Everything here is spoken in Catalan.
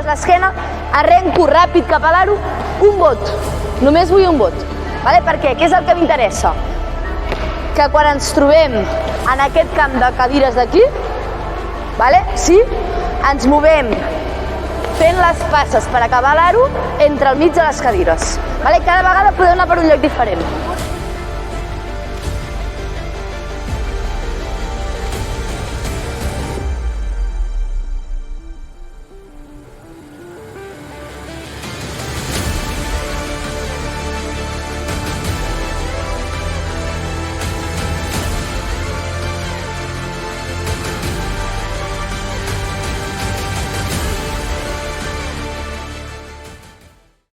gires l'esquena, arrenco ràpid cap a l'aro, un vot. Només vull un vot. Per què? Què és el que m'interessa? Que quan ens trobem en aquest camp de cadires d'aquí, sí, ens movem fent les passes per acabar l'aro entre el mig de les cadires. Cada vegada podeu anar per un lloc diferent.